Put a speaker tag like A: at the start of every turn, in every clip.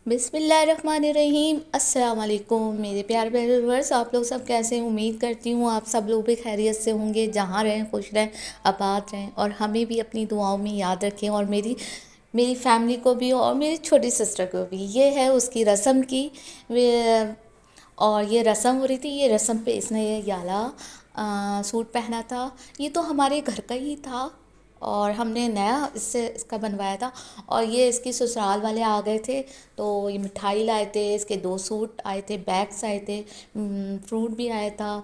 A: بسم اللہ الرحمن الرحیم۔ السلام علیکم میرے پیارے پیارے ویورز، آپ لوگ سب کیسے ہیں؟ امید کرتی ہوں آپ سب لوگ بھی خیریت سے ہوں گے، جہاں رہیں خوش رہیں آباد رہیں، اور ہمیں بھی اپنی دعاؤں میں یاد رکھیں، اور میری فیملی کو بھی اور میری چھوٹی سسٹر کو بھی۔ یہ ہے اس کی رسم کی اور یہ رسم ہو رہی تھی۔ یہ رسم پہ اس نے یہ یالا سوٹ پہنا تھا۔ یہ تو ہمارے گھر کا ہی تھا اور ہم نے نیا اس کا بنوایا تھا، اور یہ اس کی سسرال والے آ گئے تھے تو یہ مٹھائی لائے تھے، اس کے 2 سوٹ آئے تھے، بیگس آئے تھے، فروٹ بھی آیا تھا،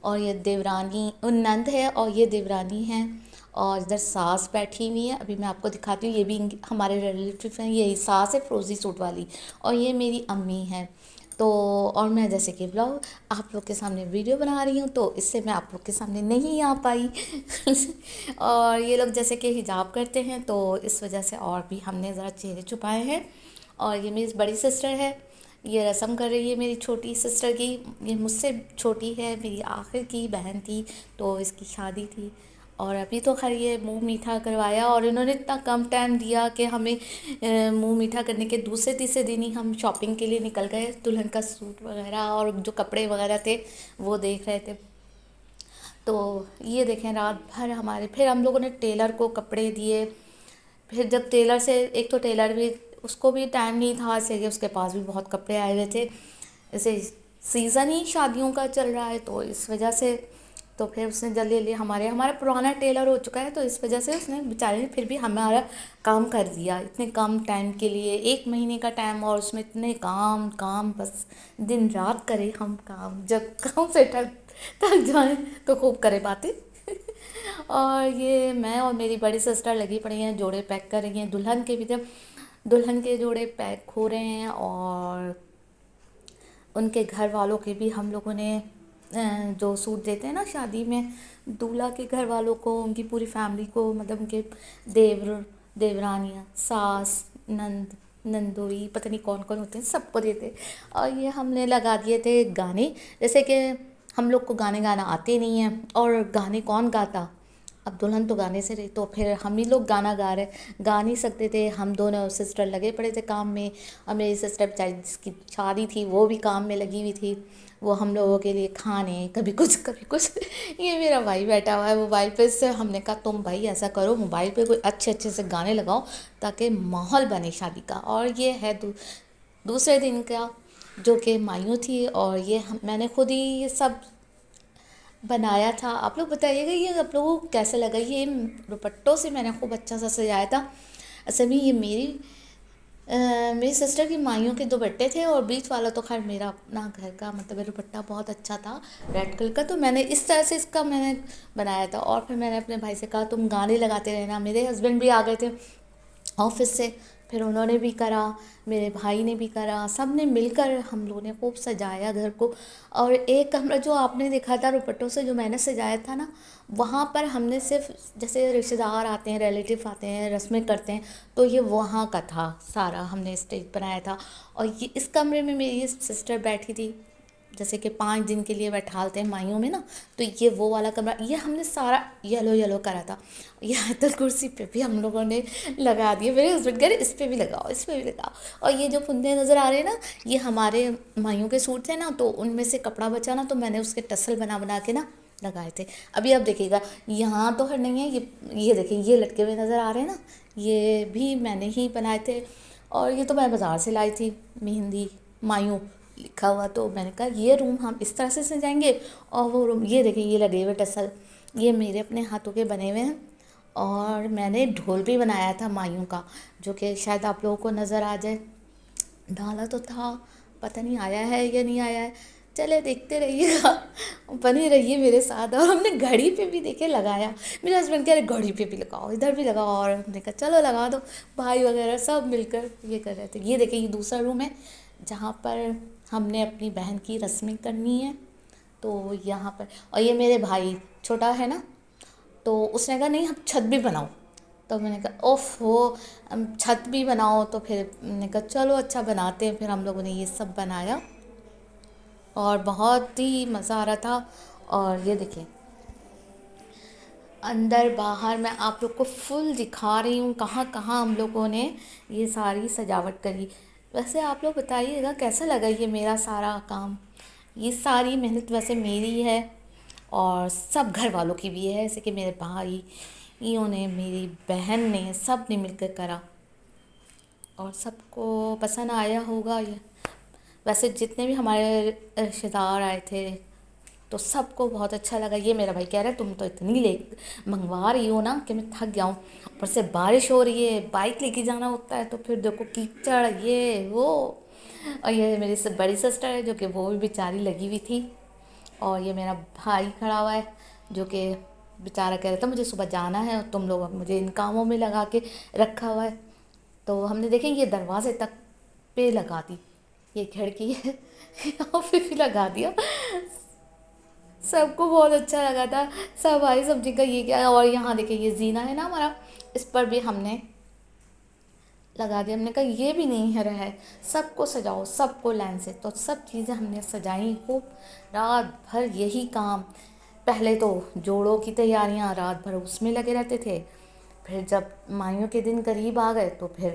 A: اور یہ دیورانی نند ہے اور یہ دیورانی ہیں، اور ادھر ساس بیٹھی ہوئی ہیں۔ ابھی میں آپ کو دکھاتی ہوں، یہ بھی ہمارے ریلیٹیو ہیں۔ یہ ساس ہے فروزی سوٹ والی، اور یہ میری امی ہیں۔ تو اور میں جیسے کہ بلاگ آپ لوگ کے سامنے ویڈیو بنا رہی ہوں، تو اس سے میں آپ لوگ کے سامنے نہیں آ پائی اور یہ لوگ جیسے کہ حجاب کرتے ہیں تو اس وجہ سے اور بھی ہم نے ذرا چہرے چھپائے ہیں۔ اور یہ میری بڑی سسٹر ہے، یہ رسم کر رہی ہے میری چھوٹی سسٹر کی۔ یہ مجھ سے چھوٹی ہے، میری آخر کی بہن تھی، تو اس کی شادی تھی، اور ابھی تو خیر یہ منہ میٹھا کروایا، اور انہوں نے اتنا کم ٹائم دیا کہ ہمیں منہ میٹھا کرنے کے دوسرے تیسرے دن ہی ہم شاپنگ کے لیے نکل گئے۔ دلہن کا سوٹ وغیرہ اور جو کپڑے وغیرہ تھے وہ دیکھ رہے تھے۔ تو یہ دیکھیں رات بھر پھر ہم لوگوں نے ٹیلر کو کپڑے دیے۔ پھر جب ٹیلر سے ایک تو ٹیلر بھی اس کو بھی ٹائم نہیں تھا، ایسے کہ اس کے پاس بھی بہت کپڑے آئے ہوئے تھے، ایسے سیزن ہی شادیوں کا چل رہا ہے، تو اس وجہ سے تو پھر اس نے جلدی جلدی ہمارا پرانا ٹیلر ہو چکا ہے، تو اس وجہ سے اس نے بیچارے نے پھر بھی ہمارا کام کر دیا اتنے کم ٹائم کے لیے، 1 مہینے کا ٹائم، اور اس میں اتنے کام بس دن رات کرے ہم کام، جب کام سے تک جائیں تو خوب کرے باتیں اور یہ میں اور میری بڑی سسٹر لگی پڑی ہیں، جوڑے پیک کر رہی ہیں دلہن کے بھی۔ جب دلہن کے جوڑے پیک ہو رہے ہیں، اور ان کے گھر والوں کے بھی ہم لوگوں نے جو سوٹ دیتے ہیں نا شادی میں، دولہا کے گھر والوں کو، ان کی پوری فیملی کو، مطلب ان کے دیورانیاں، ساس، نندوئی، پتہ نہیں کون کون ہوتے ہیں، سب کو دیتے۔ اور یہ ہم نے لگا دیے تھے گانے، جیسے کہ ہم لوگ کو گانے گانا آتے نہیں ہیں، اور گانے کون گاتا، اب دلہن تو گانے سے رہی، تو پھر ہم ہی لوگ گانا گا نہیں سکتے تھے۔ ہم دونوں سسٹر لگے پڑے تھے کام میں، اور میری سسٹر بیچاری جس کی شادی تھی وہ بھی کام میں لگی ہوئی تھی، وہ ہم لوگوں کے لیے کھانے، کبھی کچھ یہ میرا بھائی بیٹھا ہوا ہے موبائل پہ، اس سے ہم نے کہا تم بھائی ایسا کرو، موبائل پہ کوئی اچھے سے گانے لگاؤ تاکہ ماحول بنے شادی کا۔ اور یہ ہے دوسرے دن کا، جو کہ مایوں تھی، اور یہ میں نے خود ہی یہ سب بنایا تھا۔ آپ لوگ بتائیے گا یہ آپ لوگوں کو کیسے لگا۔ یہ دوپٹوں سے میں نے خوب اچھا سا سجایا تھا۔ اصل میں یہ میری سسٹر کی مائیوں کے دوپٹے تھے، اور بیچ والا تو خیر میرا اپنا گھر کا مطلب دوپٹہ بہت اچھا تھا ریڈ کلر کا، تو میں نے اس طرح سے اس کا میں نے بنایا تھا۔ اور پھر میں نے اپنے بھائی سے کہا تم گانے لگاتے رہنا۔ میرے ہسبینڈ بھی آ گئے تھے آفس سے، پھر انہوں نے بھی کرا، میرے بھائی نے بھی کرا، سب نے مل کر ہم لوگوں نے خوب سجایا گھر کو۔ اور ایک کمرہ جو آپ نے دیکھا تھا دوپٹوں سے جو میں نے سجایا تھا نا، وہاں پر ہم نے صرف جیسے رشتہ دار آتے ہیں، ریلیٹیو آتے ہیں، رسمیں کرتے ہیں، تو یہ وہاں کا تھا سارا، ہم نے اسٹیج بنایا تھا۔ اور یہ اس کمرے میں میری سسٹر بیٹھی تھی، جیسے کہ 5 دن کے لیے بیٹھالتے ہیں مائیوں میں نا، تو یہ وہ والا کمرہ، یہ ہم نے سارا یلو کرا تھا۔ یہ آیت الکرسی پہ بھی ہم لوگوں نے لگا دیے، میرے ہسبینڈ کہہ رہے اس پہ بھی لگاؤ، اس پہ بھی لگاؤ۔ اور یہ جو پھندے نظر آ رہے ہیں نا، یہ ہمارے مائیوں کے سوٹ تھے نا، تو ان میں سے کپڑا بچا نا، تو میں نے اس کے ٹسل بنا کے نا لگائے تھے۔ ابھی آپ دیکھیے گا یہاں تو ہر نہیں ہے، یہ دیکھیں یہ لٹکے ہوئے نظر آ رہے ہیں نا، یہ بھی میں نے ہی بنائے تھے۔ اور یہ تو میں بازار سے لائی تھی، مہندی مایوں لکھا ہوا، تو میں نے کہا یہ روم ہم اس طرح سے سجائیں گے، اور وہ روم یہ دیکھیں یہ لگے ہوئے ٹسل، یہ میرے اپنے ہاتھوں کے بنے ہوئے ہیں۔ اور میں نے ڈھول بھی بنایا تھا مایوں کا، جو کہ شاید آپ لوگوں کو نظر آ جائے، ڈالا تو تھا، پتہ نہیں آیا ہے یا نہیں آیا ہے، چلے دیکھتے رہیے گا، بنے رہیے میرے ساتھ۔ اور ہم نے گھڑی پہ بھی دیکھے لگایا، میرے ہسبینڈ کہہ رہے گھڑی پہ بھی لگاؤ، ادھر بھی لگاؤ، اور ہم نے کہا چلو لگا دو، بھائی وغیرہ سب مل کر یہ کر رہے تھے۔ یہ دیکھیں یہ دوسرا روم ہے جہاں پر ہم نے اپنی بہن کی رسمیں کرنی ہیں، تو یہاں پر، اور یہ میرے بھائی چھوٹا ہے نا، تو اس نے کہا نہیں ہم چھت بھی بناؤ، تو میں نے کہا اوف ہو چھت بھی بناؤ، تو پھر میں نے کہا چلو اچھا بناتے ہیں۔ پھر ہم لوگوں نے یہ سب بنایا، اور بہت ہی مزہ آ رہا تھا۔ اور یہ دیکھیں اندر باہر میں آپ لوگ کو فل دکھا رہی ہوں کہاں کہاں ہم لوگوں نے یہ ساری سجاوٹ کری۔ ویسے آپ لوگ بتائیے گا کیسا لگا یہ میرا سارا کام. یہ ساری محنت ویسے میری ہے اور سب گھر والوں کی بھی ہے، جیسے کہ میرے بھائیوں نے، میری بہن نے، سب نے مل کر کرا اور سب کو پسند آیا ہوگا یہ. ویسے جتنے بھی ہمارے رشتے دار آئے تھے تو سب کو بہت اچھا لگا. یہ میرا بھائی کہہ رہا ہے تم تو اتنی منگوا رہی ہو نا کہ میں تھک گیا ہوں، اوپر سے بارش ہو رہی ہے، بائک لے کے جانا ہوتا ہے تو پھر دیکھو کیچڑ یہ وہ. اور یہ میری بڑی سسٹر ہے جو کہ وہ بھی بیچاری لگی ہوئی تھی، اور یہ میرا بھائی کھڑا ہوا ہے جو کہ بیچارہ کہہ رہا تھا مجھے صبح جانا ہے اور تم لوگ اب مجھے ان کاموں میں لگا کے رکھا ہوا ہے. تو ہم نے دیکھیں یہ دروازے تک پہ لگا دی، یہ کھڑکی ہے یہاں پہ بھی لگا دیا. سب کو بہت اچھا لگا تھا. سب آئی سبزی کا یہ کیا. اور یہاں دیکھیں یہ زینہ ہے نا ہمارا، اس پر بھی ہم نے لگا دیا. ہم نے کہا یہ بھی نہیں ہے رہا ہے، سب کو سجاؤ سب کو لائن سے. تو سب چیزیں ہم نے سجائیں خوب. رات بھر یہی کام. پہلے تو جوڑوں کی تیاریاں رات بھر اس میں لگے رہتے تھے، پھر جب مائیوں کے دن قریب آ گئے تو پھر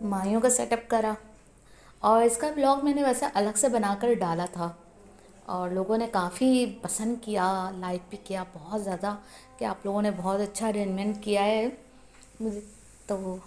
A: مائیوں کا سیٹ اپ کرا. اور اس کا بلاگ میں نے ویسے الگ سے بنا کر ڈالا تھا اور لوگوں نے کافی پسند کیا، لائک بھی کیا بہت زیادہ کہ آپ لوگوں نے بہت اچھا ارینجمنٹ کیا ہے مجھے. تو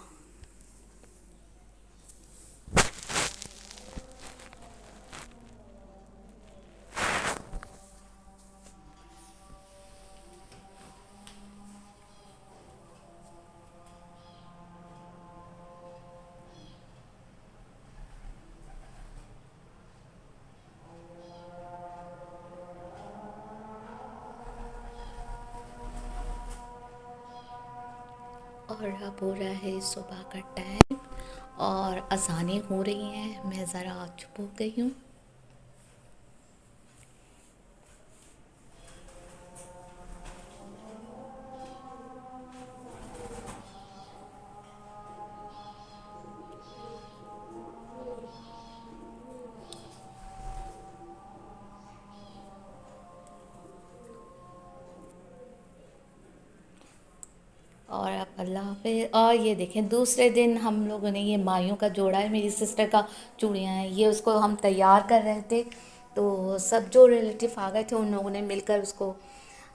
A: اور اب ہو رہا ہے صبح کا ٹائم اور اذانیں ہو رہی ہیں. میں ذرا چپ ہو گئی ہوں. اور اب اللہ حافظ. اور یہ دیکھیں دوسرے دن ہم لوگوں نے یہ مائیوں کا جوڑا ہے میری سسٹر کا، چوڑیاں ہیں یہ، اس کو ہم تیار کر رہے تھے تو سب جو ریلیٹیو آ گئے تھے ان لوگوں نے مل کر اس کو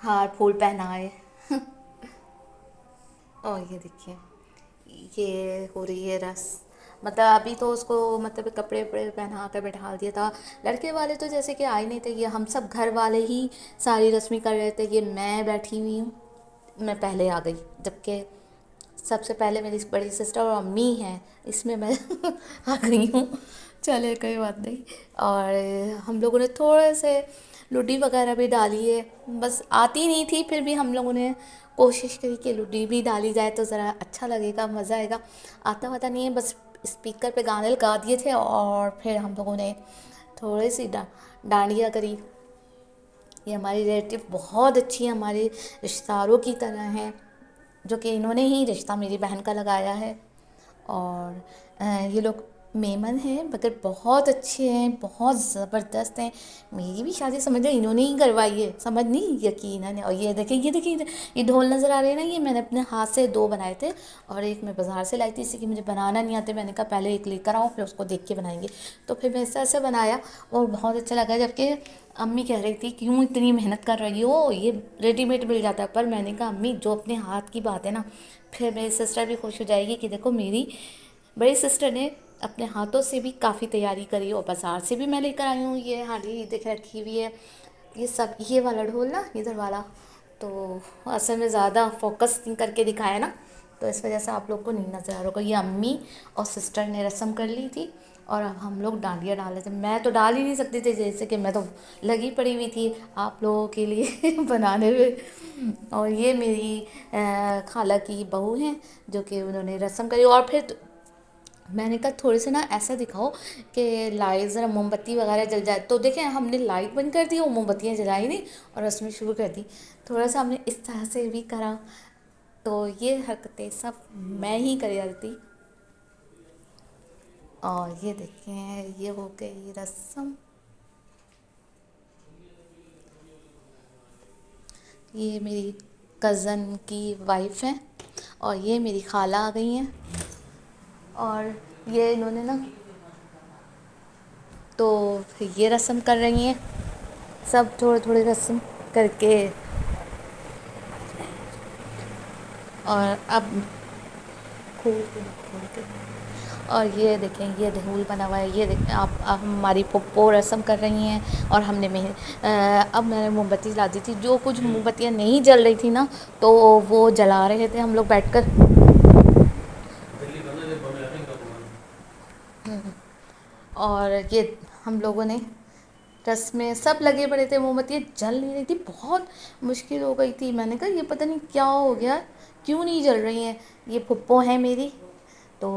A: ہار پھول پہنائے. اور یہ دیکھیے یہ ہو رہی ہے رسم. مطلب ابھی تو اس کو مطلب کپڑے وپڑے پہنا کر بٹھا دیا تھا. لڑکے والے تو جیسے کہ آئے نہیں تھے، یہ ہم سب گھر والے ہی ساری رسمی کر رہے تھے. یہ میں بیٹھی ہوئی ہوں، میں پہلے آ گئی جبکہ سب سے پہلے میری بڑی سسٹر اور امی ہیں، اس میں آ گئی ہوں. چلے کوئی بات نہیں. اور ہم لوگوں نے تھوڑے سے لوڈی وغیرہ بھی ڈالی ہے، بس آتی نہیں تھی پھر بھی ہم لوگوں نے کوشش کری کہ لوڈی بھی ڈالی جائے تو ذرا اچھا لگے گا، مزہ آئے گا. آتا واتا نہیں ہے، بس اسپیکر پہ گانے لگا دیے تھے اور پھر ہم لوگوں نے تھوڑی سی ڈانڈیا کری. یہ ہماری ریلیٹیو بہت اچھی ہیں، ہمارے رشتہ داروں کی طرح ہیں، جو کہ انہوں نے ہی رشتہ میری بہن کا لگایا ہے. اور یہ لوگ میمن ہیں مگر بہت اچھے ہیں، بہت زبردست ہیں. میری بھی شادی سمجھ لو انہوں نے ہی کروائی ہے، سمجھ نہیں یقیناً. اور یہ دیکھیں یہ دیکھیں یہ ڈھول نظر آ رہے ہیں نا، یہ میں نے اپنے ہاتھ سے 2 بنائے تھے اور ایک میں بازار سے لائی تھی. اسی کہ مجھے بنانا نہیں آتے، میں نے کہا پہلے ایک لے کر آؤ پھر اس کو دیکھ کے بنائیں گے. تو پھر میں ایسا بنایا اور بہت اچھا لگا. جبکہ امی کہہ رہی تھی کیوں اتنی محنت کر رہی ہو، یہ ریڈی میڈ مل جاتا ہے. پر میں نے کہا امی جو اپنے ہاتھ کی بات ہے نا، پھر میری سسٹر بھی خوش ہو جائے گی کہ دیکھو میری بڑی سسٹر نے اپنے ہاتھوں سے بھی کافی تیاری کری اور بازار سے بھی میں لے کر آئی ہوں. یہ ہالی دیکھ رکھی ہوئی ہے یہ سب، یہ والا ڈھول نا ادھر والا، تو اصل میں زیادہ فوکس کر کے دکھایا نا تو اس وجہ سے آپ لوگ کو نہیں نظر آ رہا ہوگا. یہ امی اور سسٹر نے رسم کر لی تھی اور اب ہم لوگ ڈانڈیا ڈال رہے تھے. میں تو ڈال ہی نہیں سکتی تھی جیسے کہ میں تو لگی پڑی ہوئی تھی آپ لوگوں کے لیے بنانے میں. اور یہ میری خالہ کی بہو ہیں جو کہ انہوں نے رسم کری. اور پھر میں نے کہا تھوڑے سے نا ایسا دکھاؤ کہ لائٹ ذرا موم بتی وغیرہ جل جائے. تو دیکھیں ہم نے لائٹ بند کر دی اور موم بتیاں جلائی نہیں اور رسمیں شروع کر دی. تھوڑا سا ہم نے اس طرح سے بھی کرا. تو یہ حرکتیں سب میں ہی کر رہی. اور یہ دیکھیں یہ ہو گئی رسم. یہ میری کزن کی وائف ہیں اور یہ میری خالہ آ گئی ہیں. اور یہ انہوں نے نا تو یہ رسم کر رہی ہیں سب، تھوڑے تھوڑے رسم کر کے، اور اب کھول کے اور یہ دیکھیں یہ دھول بنا ہوا ہے، یہ دیکھیں آپ ہماری پھپھو رسم کر رہی ہیں، اور ہم نے اب میں نے موم بتی جلا دی تھی، جو کچھ موم بتیاں نہیں جل رہی تھی نا تو وہ جلا رہے تھے ہم لوگ بیٹھ کر. اور یہ ہم لوگوں نے رسمیں سب لگے پڑے تھے، موم بتیاں جل نہیں رہی تھی، بہت مشکل ہو گئی تھی. میں نے کہا یہ پتہ نہیں کیا ہو گیا، کیوں نہیں جل رہی ہیں. یہ پھپھو ہیں میری، تو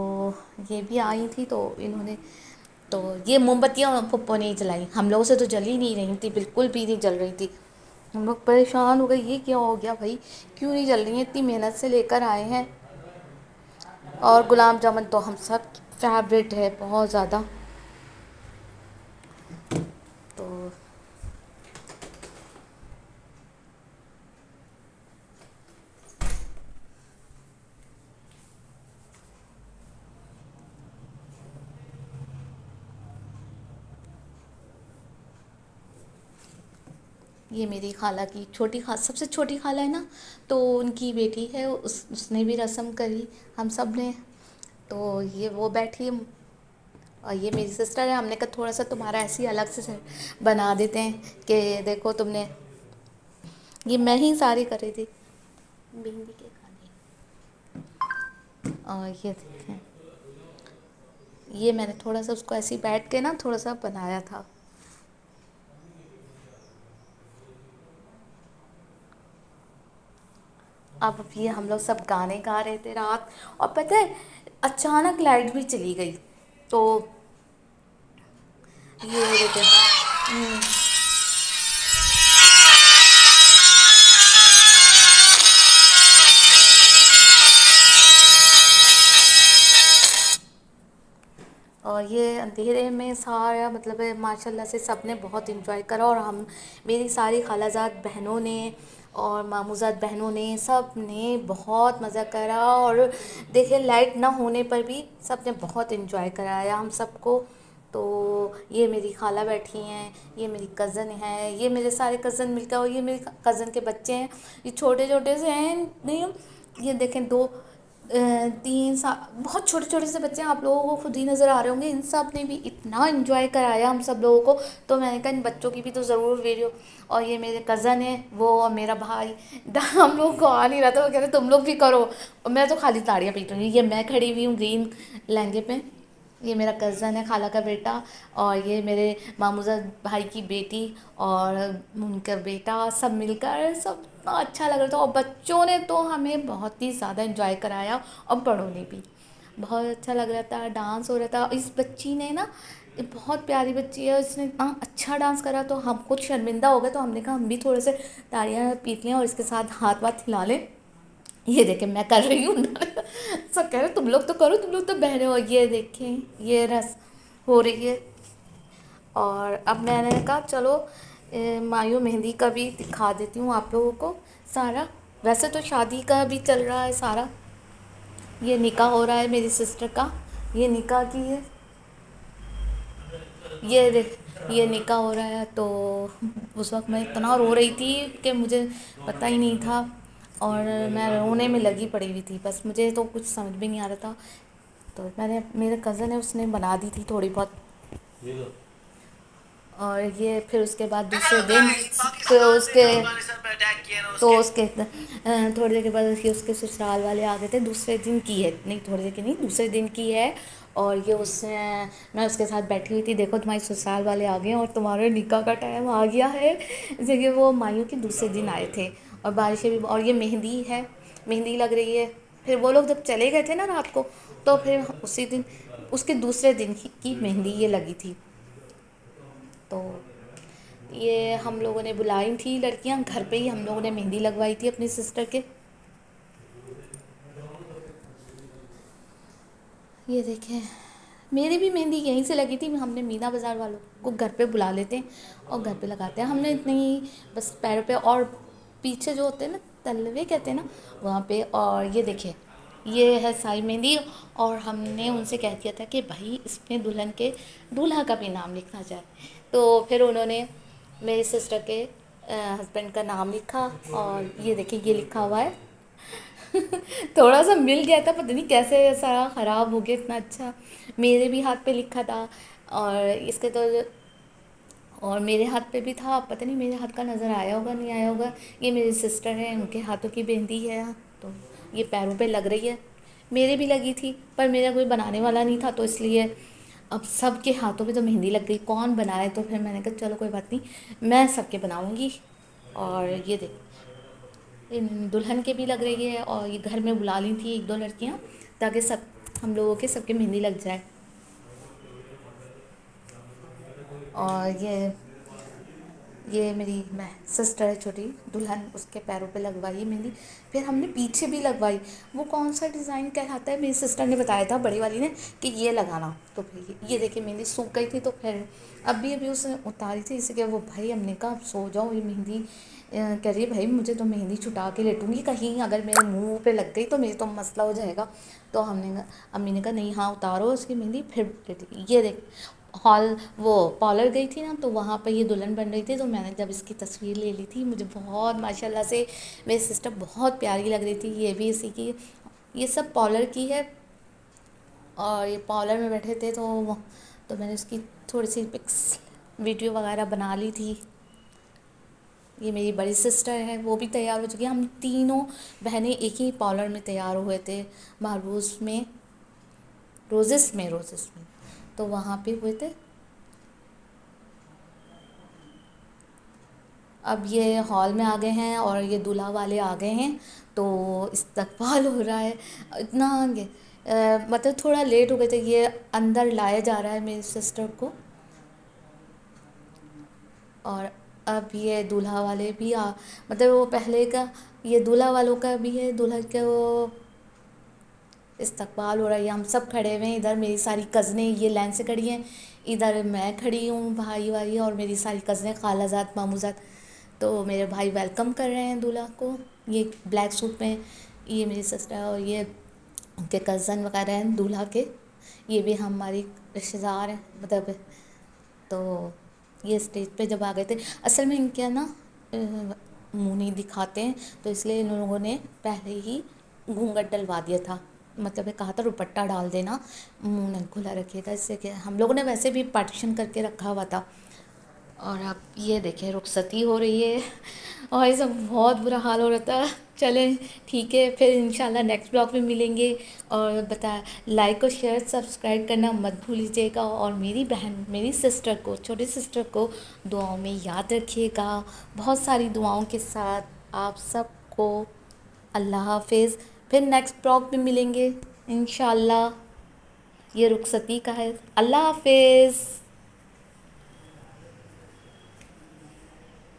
A: یہ بھی آئی تھی، تو انہوں نے تو یہ موم بتیاں پھپھو نے ہی جلائیں، ہم لوگوں سے تو جل ہی نہیں رہی تھی، بالکل بھی نہیں جل رہی تھی. ہم لوگ پریشان ہو گئے، یہ کیا ہو گیا بھائی، کیوں نہیں جل رہی ہیں، اتنی محنت سے لے کر آئے ہیں. اور گلاب جامن تو ہم سب کی فیوریٹ ہے بہت زیادہ. تو یہ میری خالہ کی چھوٹی سب سے چھوٹی خالہ ہے نا، تو ان کی بیٹی ہے، اس نے بھی رسم کری ہم سب نے. تو یہ وہ بیٹھی، اور یہ میری سسٹر ہے. ہم نے کہا تھوڑا سا تمہارا ایسے ہی الگ سے بنا دیتے ہیں کہ دیکھو تم نے، یہ میں ہی ساری کر رہی تھی مہندی کے کھانے. اور یہ دیکھیں، یہ میں نے تھوڑا سا اس کو ایسے ہی بیٹھ کے نا تھوڑا سا بنایا تھا. اب یہ ہم لوگ سب گانے گا رہے تھے رات، اور پتہ ہے اچانک لائٹ بھی چلی گئی. تو یہ دیکھیں اور یہ اندھیرے میں سارا مطلب ماشاء اللہ سے سب نے بہت انجوائے کرا. اور ہم میری ساری خالہ زاد بہنوں نے اور ماموں زاد بہنوں نے سب نے بہت مزہ کرا. اور دیکھیں لائٹ نہ ہونے پر بھی سب نے بہت انجوائے کرایا ہم سب کو. تو یہ میری خالہ بیٹھی ہیں، یہ میری کزن ہے، یہ میرے سارے کزن مل کر، اور یہ میری کزن کے بچے ہیں، یہ چھوٹے چھوٹے سے ہیں نہیں. یہ دیکھیں 2 3 سال بہت چھوٹے چھوٹے سے بچے ہیں، آپ لوگوں کو خود ہی نظر آ رہے ہوں گے. ان سب نے بھی اتنا انجوائے کرایا ہم سب لوگوں کو. تو میں نے کہا ان بچوں کی بھی تو ضرور ویڈیو. اور یہ میرے کزن ہیں وہ، اور میرا بھائی، ہم لوگوں کو آ نہیں رہا تھا، وہ کہہ رہے تم لوگ بھی کرو. اور میں تو خالی تاڑیاں پیٹوں گی. یہ میں کھڑی ہوئی ہوں گرین لہنگے پہ، یہ میرا کزن ہے خالہ کا بیٹا، اور یہ میرے ماموں زاد بھائی کی بیٹی اور ان کا بیٹا، سب مل کر سب اتنا اچھا لگ رہا تھا. اور بچوں نے تو ہمیں بہت ہی زیادہ انجوائے کرایا، اور بڑوں نے بھی بہت اچھا لگ رہا تھا. ڈانس ہو رہا تھا. اس بچی نے نا، بہت پیاری بچی ہے، اس نے اتنا اچھا ڈانس کرا تو ہم خود شرمندہ ہو گئے. تو ہم نے کہا ہم بھی تھوڑے سے تاڑیاں پیٹ لیں اور اس کے ساتھ ہاتھ واتھ ہلا لیں. یہ دیکھیں میں کر رہی ہوں، سب کہہ رہے تم لوگ تو کرو، تم لوگ تو بہنیں ہو. یہ دیکھیں یہ رسم ہو رہی ہے. اور اب میں نے کہا چلو مایوں مہندی کا بھی دکھا دیتی ہوں آپ لوگوں کو سارا. ویسے تو شادی کا بھی چل رہا ہے سارا. یہ نکاح ہو رہا ہے میری سسٹر کا، یہ نکاح کی ہے. یہ نکاح ہو رہا ہے. تو اس وقت میں اتنا رو رہی تھی کہ مجھے پتہ ہی نہیں تھا، اور میں رونے میں لگی پڑی ہوئی تھی. بس مجھے تو کچھ سمجھ بھی نہیں آ رہا تھا. تو میں نے، میرے کزن ہے اس نے بنا دی تھی تھوڑی بہت. اور یہ پھر اس کے بعد دوسرے دن تھوڑی دیر کے بعد اس کے سسرال والے آ گئے تھے. دوسرے دن کی ہے، نہیں تھوڑی دیر کی نہیں، دوسرے دن کی ہے. اور یہ میں اس کے ساتھ بیٹھی ہوئی تھی، دیکھو تمہارے سسرال والے آ گئے ہیں اور تمہارے نکاح کا ٹائم آ گیا ہے. جیسے کہ وہ مایوں کے دوسرے دن آئے تھے. اور بارشیں بھی، اور یہ مہندی ہے، مہندی لگ رہی ہے. پھر وہ لوگ جب چلے گئے تھے نا رات کو، تو پھر اسی دن، اس کے دوسرے دن کی مہندی یہ لگی تھی. تو یہ ہم لوگوں نے بلائی تھی لڑکیاں، گھر پہ ہی ہم لوگوں نے مہندی لگوائی تھی اپنی سسٹر کے. یہ دیکھیں میری بھی مہندی یہیں سے لگی تھی. ہم نے مینا بازار والوں کو گھر پہ بلا لیتے ہیں اور گھر پہ لگاتے ہیں. ہم نے اتنے ہی بس پیروں پہ، اور پیچھے جو ہوتے ہیں نا تلوے کہتے ہیں نا وہاں پہ. اور یہ دیکھیں یہ ہے سائی مہندی، اور ہم نے ان سے کہہ دیا تھا کہ بھائی اس میں دلہن کے دولہا کا بھی نام لکھنا جائے، تو پھر انہوں نے میری سسٹر کے ہسبینڈ کا نام لکھا، اور یہ دیکھیے یہ لکھا ہوا ہے۔ تھوڑا سا مل گیا تھا، پتہ نہیں کیسے سارا خراب ہو گیا اتنا اچھا، میرے بھی ہاتھ پہ لکھا تھا، اور اس کے تو اور میرے ہاتھ پہ بھی تھا، پتہ نہیں میرے ہاتھ کا نظر آیا ہوگا نہیں آیا ہوگا۔ یہ میری سسٹر ہیں، ان کے ہاتھوں کی مہندی ہے، تو یہ پیروں پہ لگ رہی ہے، میرے بھی لگی تھی، پر میرا کوئی بنانے والا نہیں تھا، تو اس لیے اب سب کے ہاتھوں پہ تو مہندی لگ گئی، کون بنائے، تو پھر میں نے کہا چلو کوئی بات نہیں، میں سب کے بناؤں گی۔ اور یہ دیکھ دلہن کے بھی لگ رہی ہے، اور یہ گھر میں بلا لی تھی ایک دو لڑکیاں، تاکہ سب ہم لوگوں کے سب کے مہندی لگ جائے۔ اور یہ میری سسٹر ہے چھوٹی دلہن، اس کے پیروں پہ لگوائی مہندی، پھر ہم نے پیچھے بھی لگوائی۔ وہ کون سا ڈیزائن کہلاتا ہے، میری سسٹر نے بتایا تھا بڑی والی نے کہ یہ لگانا، تو پھر یہ دیکھیں مہندی سوکھ گئی تھی، تو پھر ابھی اس نے اتاری تھی، اسی کے وہ بھائی ہم نے کہا اب سو جاؤ، یہ مہندی کہہ رہی ہے بھائی مجھے تو مہندی چھٹا کے لیٹوں گی، کہیں اگر میرے منہ پہ لگ گئی تو میری تو مسئلہ ہو جائے گا، تو ہم نے امی نے کہا نہیں ہاں اتارو اس کی مہندی پھر لیٹے گی۔ یہ دیکھ ہال وہ پارلر گئی تھی نا، تو وہاں پہ یہ دلہن بن رہی تھی، تو میں نے جب اس کی تصویر لے لی تھی، مجھے بہت ماشاء اللہ سے میری سسٹر بہت پیاری لگ رہی تھی، یہ بھی اسی کی، یہ سب پارلر کی ہے، اور یہ پارلر میں بیٹھے تھے، تو میں نے اس کی تھوڑی سی پکس ویڈیو وغیرہ بنا لی تھی۔ یہ میری بڑی سسٹر ہے، وہ بھی تیار ہو چکی ہے، ہم تینوں بہنیں ایک ہی پارلر میں تیار ہوئے تھے، روزس میں تو وہاں پہ ہوئے تھے۔ اب یہ ہال میں آ گئے ہیں، اور یہ دولہا والے آ گئے ہیں، تو استقبال ہو رہا ہے اتنا مطلب تھوڑا لیٹ ہو گئے تھے، یہ اندر لایا جا رہا ہے میری سسٹر کو، اور اب یہ دولہا والے بھی مطلب وہ پہلے کا یہ دولہا والوں کا بھی ہے، دولہا کا وہ استقبال ہو رہا ہے، ہم سب کھڑے ہوئے ہیں، ادھر میری ساری کزنیں یہ لائن سے کھڑی ہیں، ادھر میں کھڑی ہوں بھائی وائی، اور میری ساری کزنیں خالہ زاد ماموں زاد، تو میرے بھائی ویلکم کر رہے ہیں دولہا کو، یہ بلیک سوٹ میں، یہ میری سسٹر اور یہ ان کے کزن وغیرہ ہیں دولہا کے، یہ بھی ہماری رشتہ دار ہیں مطلب، تو یہ اسٹیج پہ جب آ گئے تھے، اصل میں ان کے نا منہ نہیں دکھاتے ہیں، تو اس لیے ان لوگوں نے پہلے ہی گھونگھٹ ڈلوا دیا تھا، مطلب یہ کہا تھا دوپٹہ ڈال دینا، منہ نہیں کھلا رکھیے گا، اس سے کہ ہم لوگوں نے ویسے بھی پارٹیشن کر کے رکھا ہوا تھا۔ اور اب یہ دیکھیں رخصتی ہو رہی ہے، اور یہ سب بہت برا حال ہو رہا تھا۔ چلیں ٹھیک ہے، پھر انشاءاللہ نیکسٹ بلاگ میں ملیں گے، اور لائک اور شیئر سبسکرائب کرنا مت بھولیجیے گا، اور میری بہن میری سسٹر کو چھوٹی سسٹر کو دعاؤں میں یاد رکھیے گا، بہت ساری دعاؤں کے ساتھ آپ سب کو اللہ حافظ، پھر نیکسٹ بلاگ میں ملیں گے انشاءاللہ، یہ رخصتی کا ہے، اللہ حافظ۔